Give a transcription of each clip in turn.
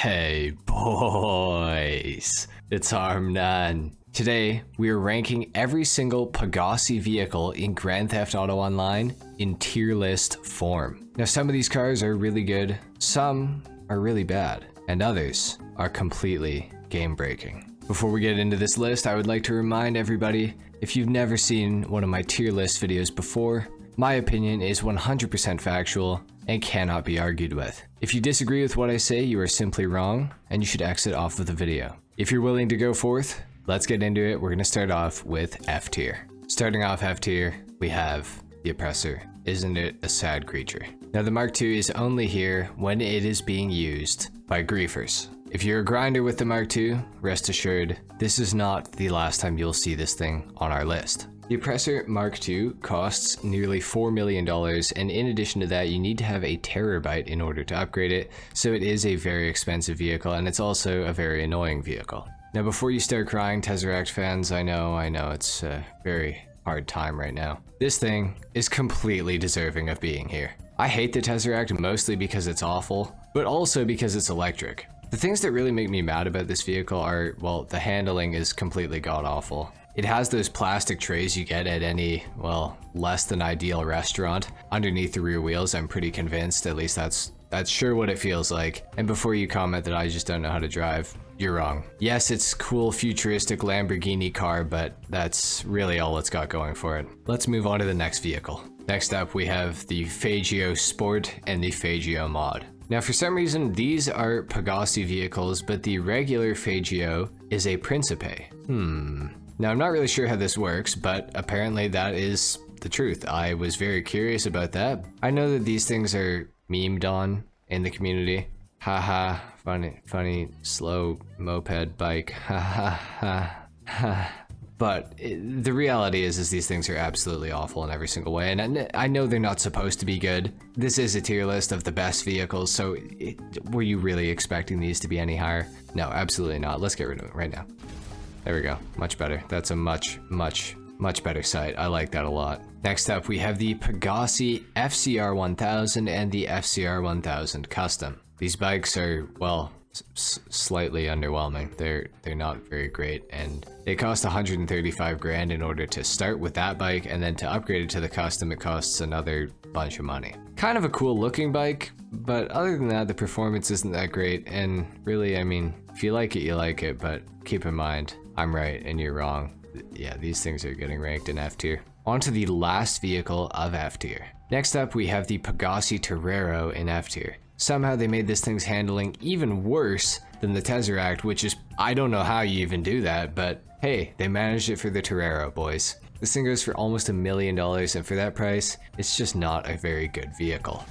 Hey boys, it's HarmNone. Today, we are ranking every single Pagassi vehicle in Grand Theft Auto Online in tier list form. Now some of these cars are really good, some are really bad, and others are completely game-breaking. Before we get into this list, I would like to remind everybody, if you've never seen one of my tier list videos before, my opinion is 100% factual and cannot be argued with. If you disagree with what I say, you are simply wrong, and you should exit off of the video. If you're willing to go forth, let's get into it. We're going to start off with F tier. Starting off F tier, we have the Oppressor. Isn't it a sad creature? Now the Mark II is only here when it is being used by griefers. If you're a grinder with the Mark II, rest assured, this is not the last time you'll see this thing on our list. The Oppressor Mark II costs nearly $4 million, and in addition to that, you need to have a terabyte in order to upgrade it, so it is a very expensive vehicle, and it's also a very annoying vehicle. Now before you start crying, Tesseract fans, I know, it's a very hard time right now. This thing is completely deserving of being here. I hate the Tesseract mostly because it's awful, but also because it's electric. The things that really make me mad about this vehicle are, well, the handling is completely god-awful. It has those plastic trays you get at any, well, less than ideal restaurant underneath the rear wheels. I'm pretty convinced, at least that's sure what it feels like. And before you comment that I just don't know how to drive, you're wrong. Yes, it's cool futuristic Lamborghini car, but that's really all it's got going for it. Let's move on to the next vehicle. Next up, we have the Fagio Sport and the Fagio Mod. Now for some reason, these are Pagassi vehicles, but the regular Fagio is a Principe. Now I'm not really sure how this works, but apparently that is the truth. I was very curious about that. I know that these things are memed on in the community. Haha, funny, slow moped bike, But the reality is these things are absolutely awful in every single way, and I know they're not supposed to be good. This is a tier list of the best vehicles, so were you really expecting these to be any higher? No, absolutely not. Let's get rid of it right now. There we go, much better. That's a much better sight. I like that a lot. Next up, we have the Pagassi Fcr 1000 and the Fcr 1000 Custom. These bikes are, well, slightly underwhelming. They're not very great, and they cost 135 grand in order to start with that bike, and then to upgrade it to the Custom, it costs another bunch of money. Kind of a cool looking bike, but other than that, the performance isn't that great, and really, I mean, if you like it, you like it, but keep in mind, I'm right and you're wrong. Yeah, these things are getting ranked in F tier. On to the last vehicle of F tier. Next up, we have the Pagassi Torero in F tier. Somehow they made this thing's handling even worse than the Tesseract, which is, I don't know how you even do that, but hey, they managed it for the Torero, boys. This thing goes for almost $1 million, and for that price, it's just not a very good vehicle.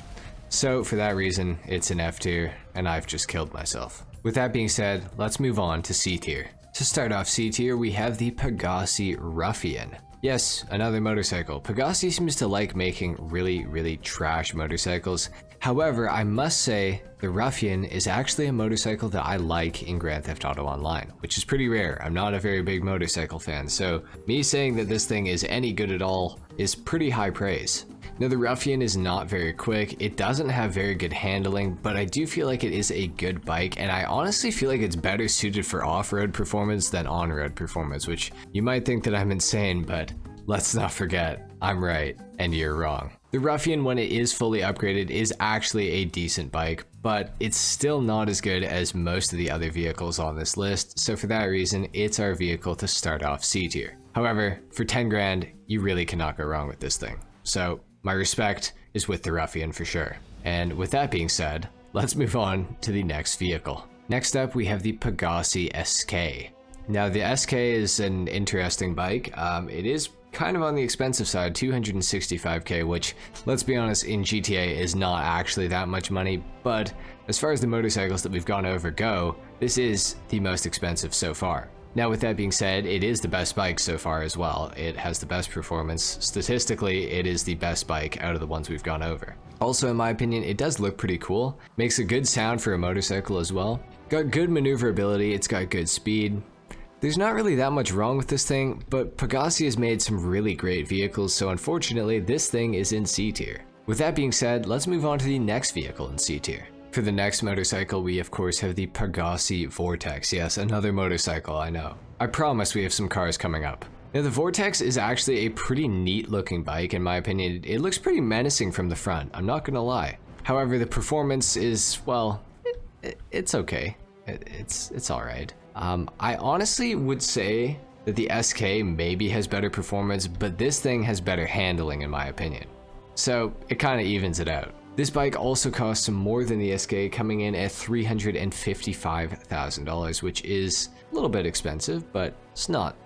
So for that reason, it's an F tier, and I've just killed myself. With that being said, let's move on to C tier. To start off C tier, we have the Pagassi Ruffian. Yes, another motorcycle. Pagassi seems to like making really trash motorcycles. However, I must say the Ruffian is actually a motorcycle that I like in Grand Theft Auto Online, which is pretty rare. I'm not a very big motorcycle fan, so me saying that this thing is any good at all is pretty high praise. Now the Ruffian is not very quick, it doesn't have very good handling, but I do feel like it is a good bike, and I honestly feel like it's better suited for off-road performance than on-road performance, which you might think that I'm insane, but let's not forget, I'm right and you're wrong. The Ruffian, when it is fully upgraded, is actually a decent bike, but it's still not as good as most of the other vehicles on this list, so for that reason, it's our vehicle to start off C tier. However, for 10 grand, you really cannot go wrong with this thing. So my respect is with the Ruffian for sure. And with that being said, let's move on to the next vehicle. Next up, we have the Pagassi Sk. Now the Sk is an interesting bike. It is kind of on the expensive side, 265k, which, let's be honest, in GTA is not actually that much money, but as far as the motorcycles that we've gone over go, this is the most expensive so far. Now with that being said, it is the best bike so far as well. It has the best performance. Statistically, it is the best bike out of the ones we've gone over. Also, in my opinion, it does look pretty cool. Makes a good sound for a motorcycle as well. Got good maneuverability, it's got good speed. There's not really that much wrong with this thing, but Pagassi has made some really great vehicles, so unfortunately this thing is in C tier. With that being said, let's move on to the next vehicle in C tier. For the next motorcycle, we of course have the Pagassi Vortex. Yes, another motorcycle, I know. I promise we have some cars coming up. Now the Vortex is actually a pretty neat looking bike in my opinion. It looks pretty menacing from the front, I'm not gonna lie. However, the performance is, well, it's okay. It's alright. I honestly would say that the SK maybe has better performance, but this thing has better handling in my opinion. So it kind of evens it out. This bike also costs more than the SK, coming in at $355,000, which is a little bit expensive, but it's not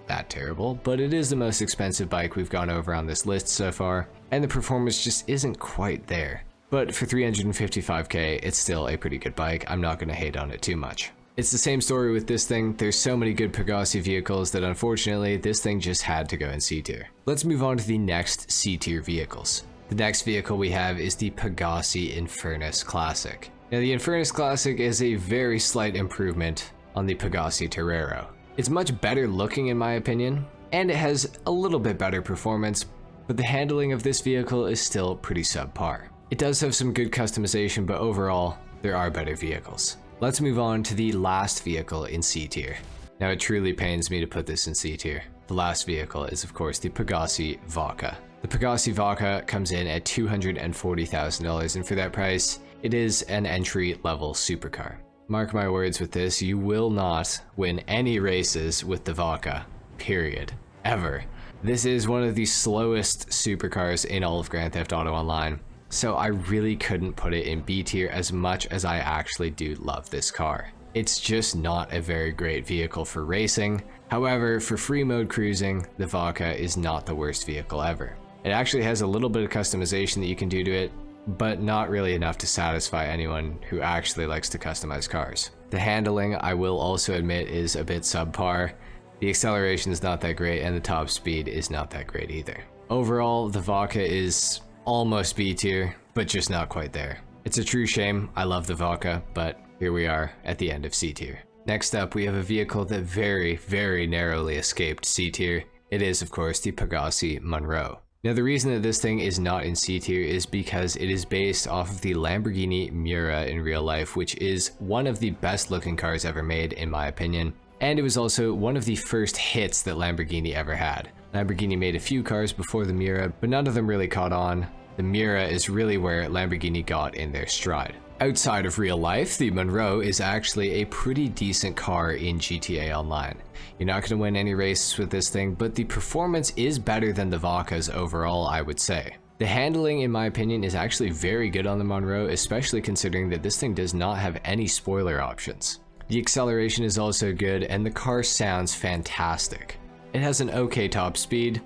that terrible. But it is the most expensive bike we've gone over on this list so far, and the performance just isn't quite there. But for $355K, it's still a pretty good bike. I'm not going to hate on it too much. It's the same story with this thing. There's so many good Pagassi vehicles that unfortunately this thing just had to go in C tier. Let's move on to the next C tier vehicles. The next vehicle we have is the Pagassi Infernus Classic. Now the Infernus Classic is a very slight improvement on the Pagassi Torero. It's much better looking in my opinion, and it has a little bit better performance, but the handling of this vehicle is still pretty subpar. It does have some good customization, but overall, there are better vehicles. Let's move on to the last vehicle in C tier. Now it truly pains me to put this in C tier. The last vehicle is of course the Pagassi Vodka. The Pagassi Vodka comes in at $240,000, and for that price, it is an entry-level supercar. Mark my words with this, you will not win any races with the Vodka, period, ever. This is one of the slowest supercars in all of Grand Theft Auto Online, so I really couldn't put it in B tier as much as I actually do love this car. It's just not a very great vehicle for racing. However, for free mode cruising, the Vodka is not the worst vehicle ever. It actually has a little bit of customization that you can do to it, but not really enough to satisfy anyone who actually likes to customize cars. The handling, I will also admit, is a bit subpar. The acceleration is not that great, and the top speed is not that great either. Overall, the Vodka is almost B tier, but just not quite there. It's a true shame. I love the Vodka, but here we are at the end of C tier. Next up, we have a vehicle that very, very narrowly escaped C tier. It is, of course, the Pagassi Monroe. Now the reason that this thing is not in C tier is because it is based off of the Lamborghini Miura in real life, which is one of the best looking cars ever made in my opinion. And it was also one of the first hits that Lamborghini ever had. Lamborghini made a few cars before the Miura, but none of them really caught on. The Miura is really where Lamborghini got in their stride. Outside of real life, the Monroe is actually a pretty decent car in GTA Online. You're not going to win any races with this thing, but the performance is better than the Vodkas overall, I would say. The handling, in my opinion, is actually very good on the Monroe, especially considering that this thing does not have any spoiler options. The acceleration is also good, and the car sounds fantastic. It has an okay top speed,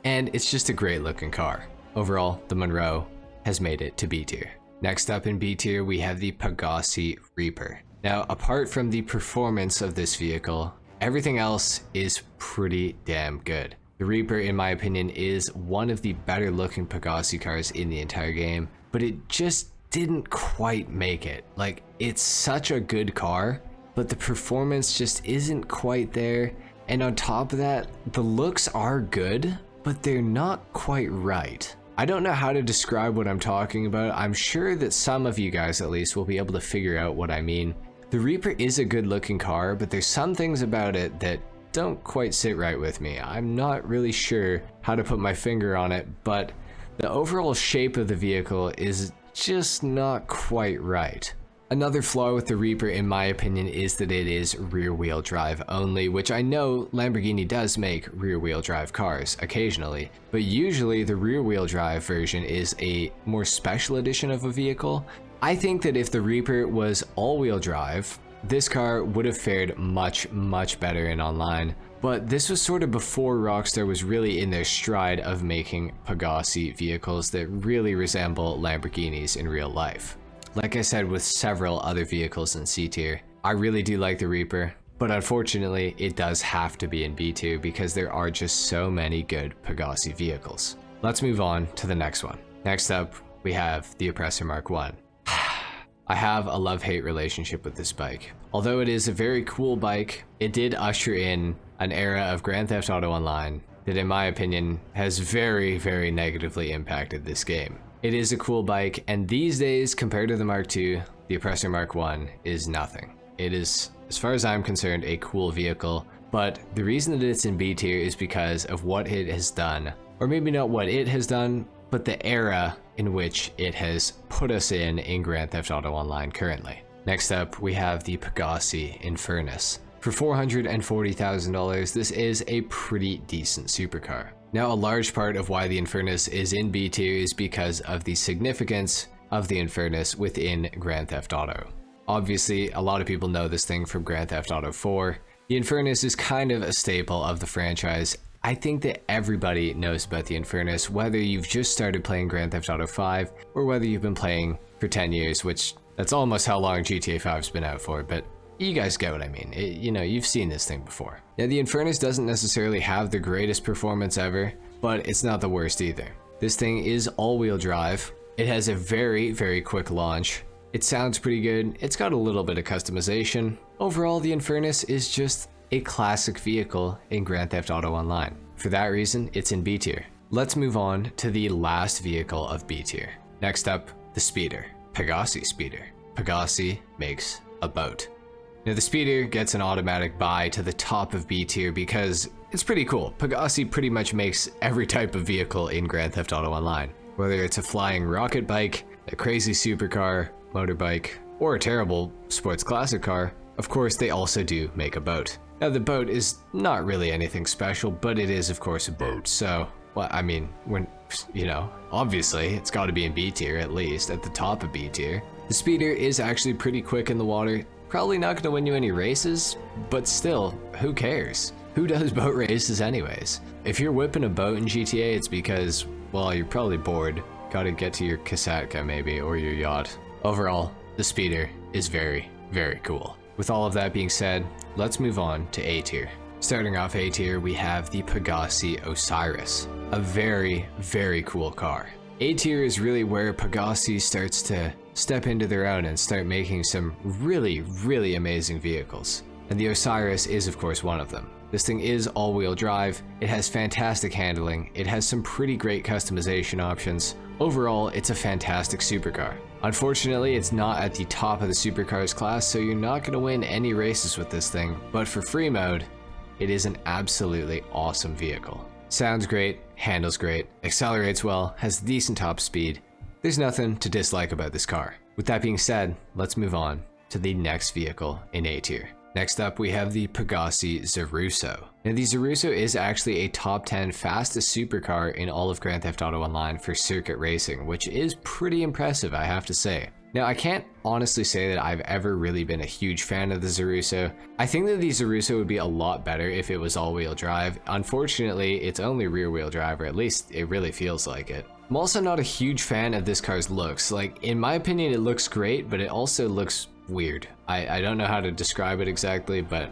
and it's just a great looking car. Overall, the Monroe has made it to B tier. Next up in B tier, we have the Pagassi Reaper. Now, apart from the performance of this vehicle, everything else is pretty damn good. The Reaper, in my opinion, is one of the better looking Pagassi cars in the entire game, but it just didn't quite make it. Like, it's such a good car, but the performance just isn't quite there. And on top of that, the looks are good, but they're not quite right. I don't know how to describe what I'm talking about. I'm sure that some of you guys at least will be able to figure out what I mean. The Reaper is a good looking car, but there's some things about it that don't quite sit right with me. I'm not really sure how to put my finger on it, but the overall shape of the vehicle is just not quite right. Another flaw with the Reaper, in my opinion, is that it is rear-wheel drive only, which I know Lamborghini does make rear-wheel drive cars occasionally, but usually the rear-wheel drive version is a more special edition of a vehicle. I think that if the Reaper was all-wheel drive, this car would have fared much better in online, but this was sort of before Rockstar was really in their stride of making Pagassi vehicles that really resemble Lamborghinis in real life. Like I said with several other vehicles in C tier, I really do like the Reaper, but unfortunately it does have to be in B tier because there are just so many good Pagassi vehicles. Let's move on to the next one. Next up, we have the Oppressor Mark Ii. I have a love-hate relationship with this bike. Although it is a very cool bike, it did usher in an era of Grand Theft Auto Online that in my opinion has very negatively impacted this game. It is a cool bike, and these days, compared to the Mark II, the Oppressor Mark I is nothing. It is, as far as I'm concerned, a cool vehicle, but the reason that it's in B tier is because of what it has done. Or maybe not what it has done, but the era in which it has put us in Grand Theft Auto Online currently. Next up, we have the Pagassi Infernus. For $440,000, this is a pretty decent supercar. Now, a large part of why the Infernus is in B tier is because of the significance of the Infernus within Grand Theft Auto. Obviously, a lot of people know this thing from Grand Theft Auto 4. The Infernus is kind of a staple of the franchise. I think that everybody knows about the Infernus, whether you've just started playing Grand Theft Auto 5 or whether you've been playing for 10 years, which that's almost how long GTA 5's been out for, but you guys get what I mean. You know, you've seen this thing before. Now, the Infernus doesn't necessarily have the greatest performance ever, but it's not the worst either. This thing is all-wheel drive. It has a very, very quick launch. It sounds pretty good. It's got a little bit of customization. Overall, the Infernus is just a classic vehicle in Grand Theft Auto Online. For that reason, it's in B tier. Let's move on to the last vehicle of B tier. Next up, the Speeder. Pagassi Speeder. Pagassi makes a boat. Now, the Speeder gets an automatic buy to the top of B tier because it's pretty cool. Pagassi pretty much makes every type of vehicle in Grand Theft Auto Online. Whether it's a flying rocket bike, a crazy supercar, motorbike, or a terrible sports classic car, of course they also do make a boat. Now, the boat is not really anything special, but it is of course a boat, so, well, I mean, when, you know, obviously it's got to be in B tier, at least, at the top of B tier. The Speeder is actually pretty quick in the water, probably not going to win you any races, but still, who cares? Who does boat races anyways? If you're whipping a boat in GTA, it's because, well, you're probably bored. Gotta get to your Kasatka maybe, or your yacht. Overall, the Speeder is very, very cool. With all of that being said, let's move on to A tier. Starting off A tier, we have the Pagassi Osiris, a very, very cool car. A tier is really where Pagassi starts to step into their own and start making some really, really amazing vehicles. And the Osiris is of course one of them. This thing is all-wheel drive, it has fantastic handling, it has some pretty great customization options. Overall, it's a fantastic supercar. Unfortunately, it's not at the top of the supercars class, so you're not going to win any races with this thing, but for free mode, it is an absolutely awesome vehicle. Sounds great, handles great, accelerates well, has decent top speed. There's nothing to dislike about this car. With that being said, let's move on to the next vehicle in A tier. Next up, we have the Pagassi Zeruso. Now, the Zeruso is actually a top 10 fastest supercar in all of Grand Theft Auto Online for circuit racing, which is pretty impressive, I have to say. Now, I can't honestly say that I've ever really been a huge fan of the Zeruso. I think that the Zeruso would be a lot better if it was all-wheel drive. Unfortunately, it's only rear-wheel drive, or at least it really feels like it. I'm also not a huge fan of this car's looks. Like, in my opinion, it looks great, but it also looks weird. I don't know how to describe it exactly, but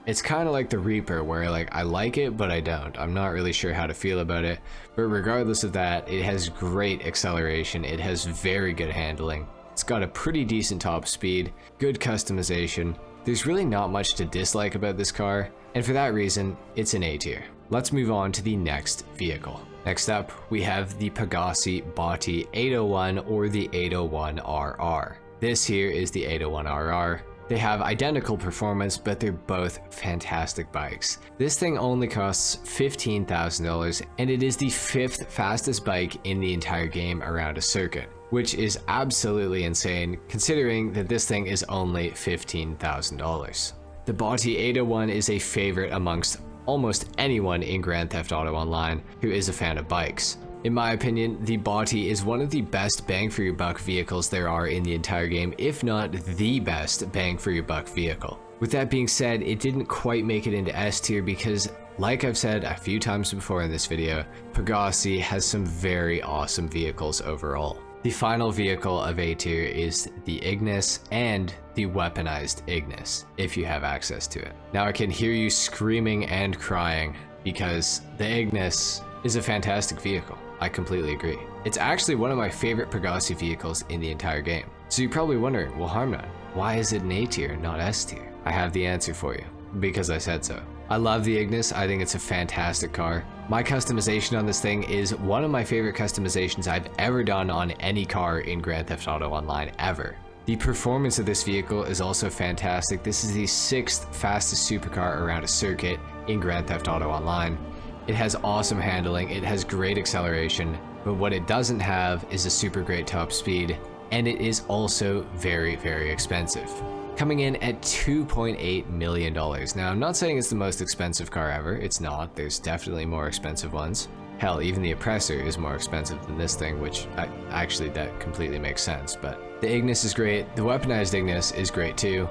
it's kind of like the Reaper, where like I like it, but I don't. I'm not really sure how to feel about it. But regardless of that, it has great acceleration. It has very good handling. It's got a pretty decent top speed, good customization. There's really not much to dislike about this car, and for that reason, it's an A tier. Let's move on to the next vehicle. Next up, we have the Pagassi Botti 801 or the 801RR. This here is the 801RR. They have identical performance, but they're both fantastic bikes. This thing only costs $15,000, and it is the 5th fastest bike in the entire game around a circuit, which is absolutely insane considering that this thing is only $15,000. The Botti 801 is a favorite amongst almost anyone in Grand Theft Auto Online who is a fan of bikes. In my opinion, the Botti is one of the best bang for your buck vehicles there are in the entire game, if not the best bang for your buck vehicle. With that being said, it didn't quite make it into S tier because, like I've said a few times before in this video, Pagassi has some very awesome vehicles overall. The final vehicle of A tier is the Ignis and the weaponized Ignis, if you have access to it. Now I can hear you screaming and crying because the Ignis is a fantastic vehicle. I completely agree. It's actually one of my favorite Pagassi vehicles in the entire game. So you're probably wondering, well, HarmNone, why is it an A tier, not S tier? I have the answer for you, because I said so. I love the Ignis. I think it's a fantastic car. My customization on this thing is one of my favorite customizations I've ever done on any car in Grand Theft Auto Online ever. The performance of this vehicle is also fantastic. This is the 6th fastest supercar around a circuit in Grand Theft Auto Online. It has awesome handling, it has great acceleration, but what it doesn't have is a super great top speed, and it is also very, very expensive. Coming in at $2.8 million. Now, I'm not saying it's the most expensive car ever, it's not, there's definitely more expensive ones. Hell, even the Oppressor is more expensive than this thing, which actually that completely makes sense, but the Ignis is great, the weaponized Ignis is great too,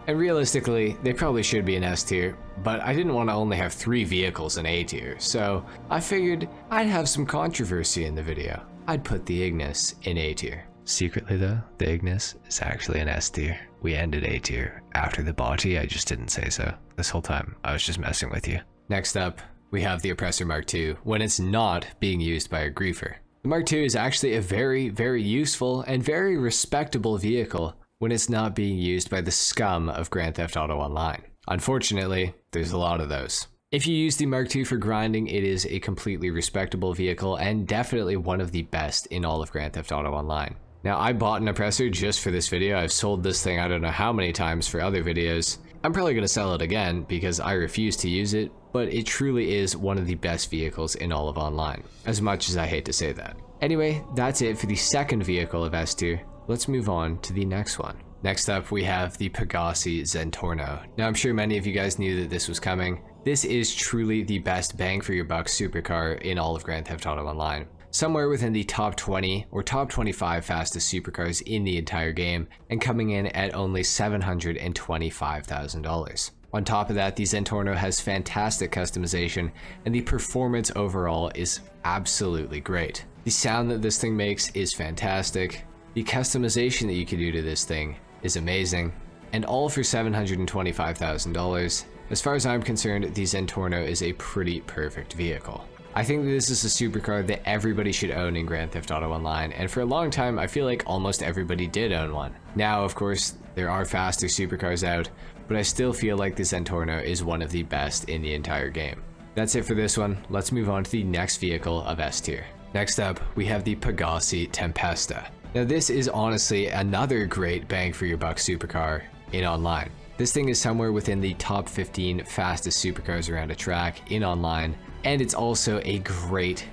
and realistically, they probably should be in S tier, but I didn't want to only have 3 vehicles in A tier, so I figured I'd have some controversy in the video. I'd put the Ignis in A tier. Secretly though, the Ignis is actually an S tier. We ended A tier after the body, I just didn't say so. This whole time, I was just messing with you. Next up, we have the Oppressor Mark II, when it's not being used by a griefer. The Mark II is actually a very, very useful and very respectable vehicle when it's not being used by the scum of Grand Theft Auto Online. Unfortunately, there's a lot of those. If you use the Mark II for grinding, it is a completely respectable vehicle and definitely one of the best in all of Grand Theft Auto Online. Now, I bought an Oppressor just for this video. I've sold this thing I don't know how many times for other videos. I'm probably going to sell it again because I refuse to use it, but it truly is one of the best vehicles in all of online, as much as I hate to say that. Anyway, that's it for the second vehicle of S tier. Let's move on to the next one. Next up, we have the Pagassi Zentorno. Now, I'm sure many of you guys knew that this was coming. This is truly the best bang for your buck supercar in all of Grand Theft Auto Online. Somewhere within the top 20 or top 25 fastest supercars in the entire game, and coming in at only $725,000. On top of that, the Zentorno has fantastic customization, and the performance overall is absolutely great. The sound that this thing makes is fantastic, the customization that you can do to this thing is amazing, and all for $725,000. As far as I'm concerned, the Zentorno is a pretty perfect vehicle. I think that this is a supercar that everybody should own in Grand Theft Auto Online, and for a long time I feel like almost everybody did own one. Now, of course, there are faster supercars out, but I still feel like the Zentorno is one of the best in the entire game. That's it for this one. Let's move on to the next vehicle of S tier. Next up, we have the Pagassi Tempesta. Now, this is honestly another great bang for your buck supercar in online. This thing is somewhere within the top 15 fastest supercars around a track in online, and it's also a great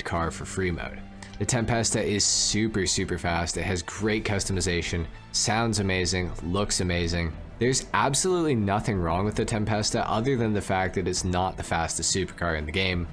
car for free mode. The Tempesta is super fast, it has great customization, sounds amazing, looks amazing. There's absolutely nothing wrong with the Tempesta other than the fact that it's not the fastest supercar in the game,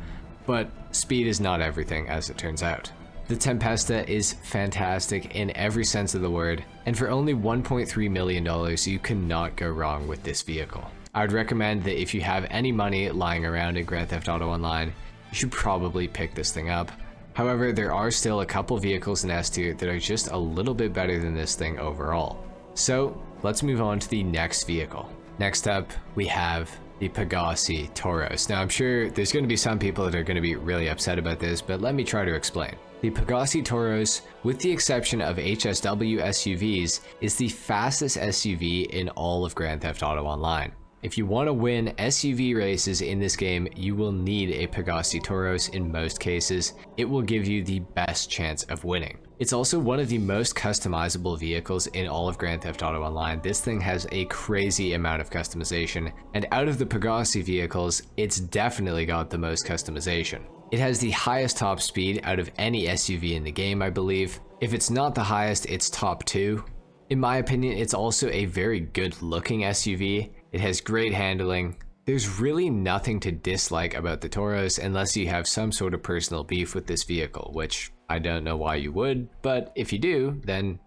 but speed is not everything, as it turns out. The Tempesta is fantastic in every sense of the word, and for only $1.3 million, you cannot go wrong with this vehicle. I would recommend that if you have any money lying around in Grand Theft Auto Online, you should probably pick this thing up. However, there are still a couple vehicles in S tier that are just a little bit better than this thing overall. So, let's move on to the next vehicle. Next up, we have the Pagassi Tauros. Now, I'm sure there's going to be some people that are going to be really upset about this, but let me try to explain. The Pagassi Tauros, with the exception of HSW SUVs, is the fastest SUV in all of Grand Theft Auto Online. If you want to win SUV races in this game, you will need a Pagassi Tauros in most cases. It will give you the best chance of winning. It's also one of the most customizable vehicles in all of Grand Theft Auto Online. This thing has a crazy amount of customization, and out of the Pagassi vehicles, it's definitely got the most customization. It has the highest top speed out of any SUV in the game, I believe. If it's not the highest, it's top 2. In my opinion, it's also a very good looking SUV. It has great handling. There's really nothing to dislike about the Tauros unless you have some sort of personal beef with this vehicle, which I don't know why you would, but if you do, then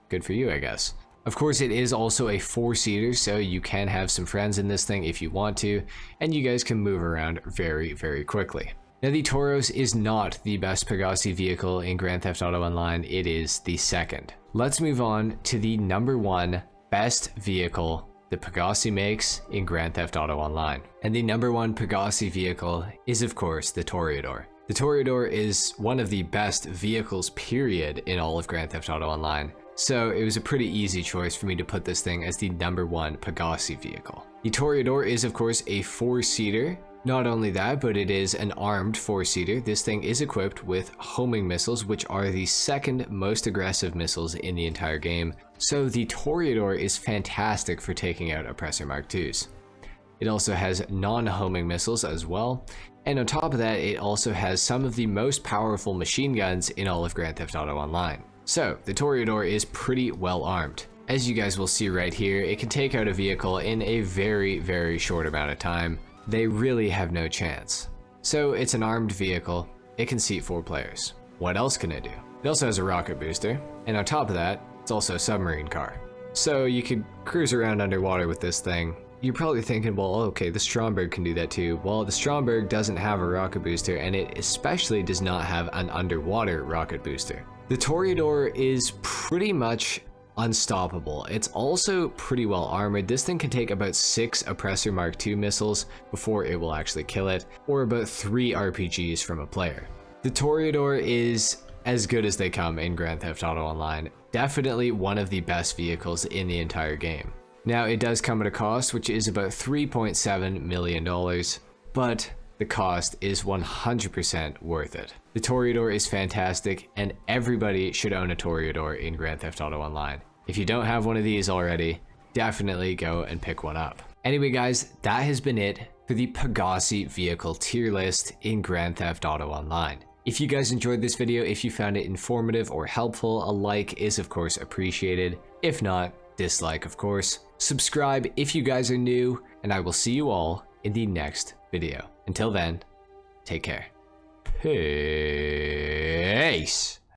good for you, I guess. Of course, it is also a 4-seater, so you can have some friends in this thing if you want to, and you guys can move around very quickly. Now, the Tauros is not the best Pagassi vehicle in Grand Theft Auto Online, it is the second. Let's move on to the number 1 best vehicle that Pagassi makes in Grand Theft Auto Online. And the number 1 Pagassi vehicle is, of course, the Toreador. The Toreador is one of the best vehicles, period, in all of Grand Theft Auto Online. So it was a pretty easy choice for me to put this thing as the number 1 Pagassi vehicle. The Toreador is, of course, a 4-seater. Not only that, but it is an armed 4-seater. This thing is equipped with homing missiles, which are the second most aggressive missiles in the entire game. So the Toreador is fantastic for taking out Oppressor Mark IIs. It also has non-homing missiles as well, and on top of that, it also has some of the most powerful machine guns in all of Grand Theft Auto Online. So the Toreador is pretty well armed. As you guys will see right here, it can take out a vehicle in a very, very short amount of time. They really have no chance. So it's an armed vehicle, it can seat 4 players. What else can it do? It also has a rocket booster, and on top of that, it's also a submarine car. So you could cruise around underwater with this thing. You're probably thinking, well, okay, the Stromberg can do that too. Well, the Stromberg doesn't have a rocket booster, and it especially does not have an underwater rocket booster. The Toreador is pretty much unstoppable. It's also pretty well armored. This thing can take about 6 Oppressor Mark II missiles before it will actually kill it, or about 3 RPGs from a player. The Toreador is as good as they come in Grand Theft Auto Online. Definitely one of the best vehicles in the entire game. Now, it does come at a cost, which is about $3.7 million, but the cost is 100% worth it. The Toreador is fantastic, and everybody should own a Toreador in Grand Theft Auto Online. If you don't have one of these already, definitely go and pick one up. Anyway guys, that has been it for the Pagassi vehicle tier list in Grand Theft Auto Online. If you guys enjoyed this video, if you found it informative or helpful, a like is of course appreciated. If not, dislike of course. Subscribe if you guys are new, and I will see you all in the next video. Until then, take care. Peace.